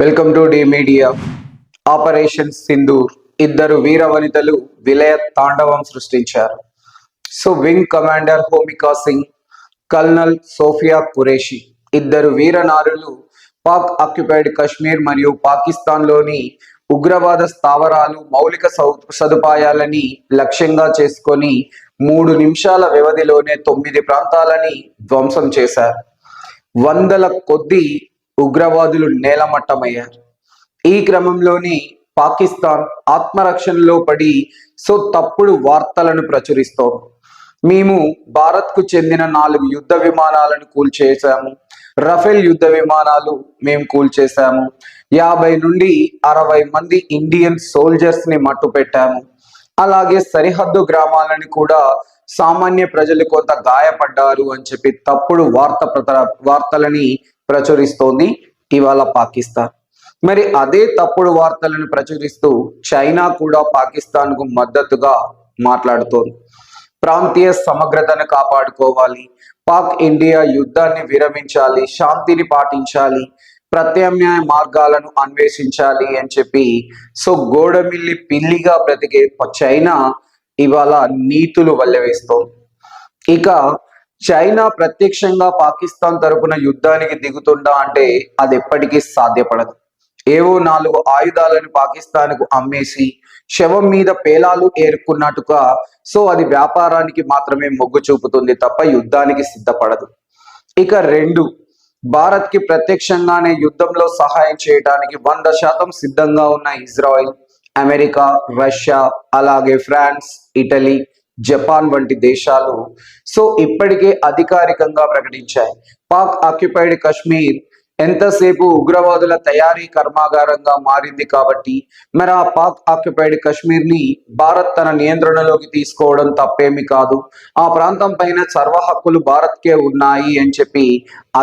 Welcome to D media. Operation Sindoor ఇద్దరు వీర వనితలు విలయ తాండవం సృష్టించారు. Wing commander Vyomika Singh, colonel Sofiya Qureshi ఇద్దరు వీర నారులు పాక్ ఆక్యుపైడ్ కశ్మీర్ మరియు పాకిస్తాన్లోని ఉగ్రవాద స్థావరాలు మౌలిక సదుపాయాలని లక్ష్యంగా చేసుకొని 3 నిమిషాల వ్యవధిలోనే 9 ప్రాంతాలని ధ్వంసం చేశారు. వందల కొద్ది ఉగ్రవాదులు నేలమట్టమయ్యారు. ఈ క్రమంలోని పాకిస్తాన్ ఆత్మరక్షణలో పడి తప్పుడు వార్తలను ప్రచురిస్తోంది. మేము భారత్కు చెందిన 4 యుద్ధ విమానాలను కూల్చేశాము, రఫేల్ యుద్ధ విమానాలు మేము కూల్చేశాము, 50 నుండి 60 మంది ఇండియన్ సోల్జర్స్ ని మట్టు పెట్టాము, అలాగే సరిహద్దు గ్రామాలను కూడా సామాన్య ప్రజలు కొంత గాయపడ్డారు అని చెప్పి తప్పుడు వార్తలని ప్రచురిస్తోంది ఇవాళ పాకిస్తాన్. మరి అదే తప్పుడు వార్తలను ప్రచురిస్తూ చైనా కూడా పాకిస్తాన్ కు మద్దతుగా మాట్లాడుతోంది. ప్రాంతీయ సమగ్రతను కాపాడుకోవాలి, పాక్ ఇండియా యుద్ధాన్ని విరమించాలి, శాంతిని పాటించాలి, ప్రత్యామ్నాయ మార్గాలను అన్వేషించాలి అని చెప్పి గోడమిల్లి పిల్లిగా బ్రతికే చైనా ఇవాళ నీతులు వల్లవేస్తోంది. ఇక చైనా ప్రత్యక్షంగా పాకిస్తాన్ తరపున యుద్ధానికి దిగుతుందా అంటే అది ఎప్పటికీ సాధ్యపడదు. ఏవో 4 ఆయుధాలను పాకిస్తాన్కు అమ్మేసి శవం మీద పేలాలు ఏరుకున్నట్టుగా అది వ్యాపారానికి మాత్రమే మొగ్గు చూపుతుంది తప్ప యుద్ధానికి సిద్ధపడదు. ఇక 2, భారత్ కి ప్రత్యక్షంగానే యుద్ధంలో సహాయం చేయడానికి 100% సిద్ధంగా ఉన్న ఇజ్రాయెల్, అమెరికా, రష్యా, అలాగే ఫ్రాన్స్, ఇటలీ, జపాన్ వంటి దేశాలు ఇప్పటికే అధికారికంగా ప్రకటించాయి పాక్ ఆక్యుపైడ్ కశ్మీర్ ఎంతసేపు ఉగ్రవాదుల తయారీ కర్మాగారంగా మారింది కాబట్టి మరి ఆ పాక్ ఆక్యుపైడ్ కశ్మీర్ ని భారత్ తన నియంత్రణలోకి తీసుకోవడం తప్పేమి కాదు, ఆ ప్రాంతం పైన సర్వ హక్కులు భారత్కే ఉన్నాయి అని చెప్పి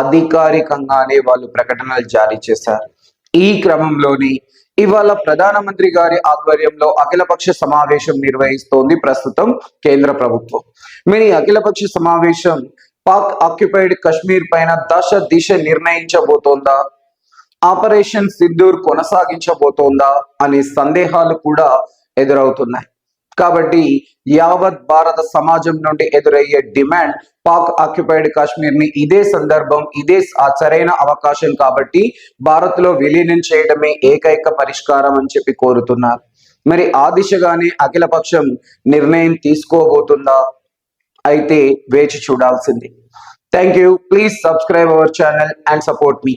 అధికారికంగానే వాళ్ళు ప్రకటనలు జారీ చేశారు. ఈ క్రమంలోని ఇవాళ ప్రధానమంత్రి గారి ఆధ్వర్యంలో అఖిలపక్ష సమావేశం నిర్వహిస్తోంది ప్రస్తుతం కేంద్ర ప్రభుత్వం. మరి అఖిలపక్ష సమావేశం పాక్ ఆక్యుపైడ్ కశ్మీర్ పైన దిశ నిర్ణయించబోతోందా, ఆపరేషన్ సింధూర్ కొనసాగించబోతోందా అనే సందేహాలు కూడా ఎదురవుతున్నాయి. కాబట్టి యావత్ భారత సమాజం నుండి ఎదురయ్యే డిమాండ్ పాక్ ఆక్యుపైడ్ కాశ్మీర్ ని ఇదే సందర్భం, ఇదే సరైన అవకాశం కాబట్టి భారత్ లో విలీనం చేయడమే ఏకైక పరిష్కారం అని చెప్పి కోరుతున్నారు. మరి ఆ దిశగానే అఖిలపక్షం నిర్ణయం తీసుకోబోతుందా అయితే వేచి చూడాల్సింది. Thank you. Please subscribe our channel and support me.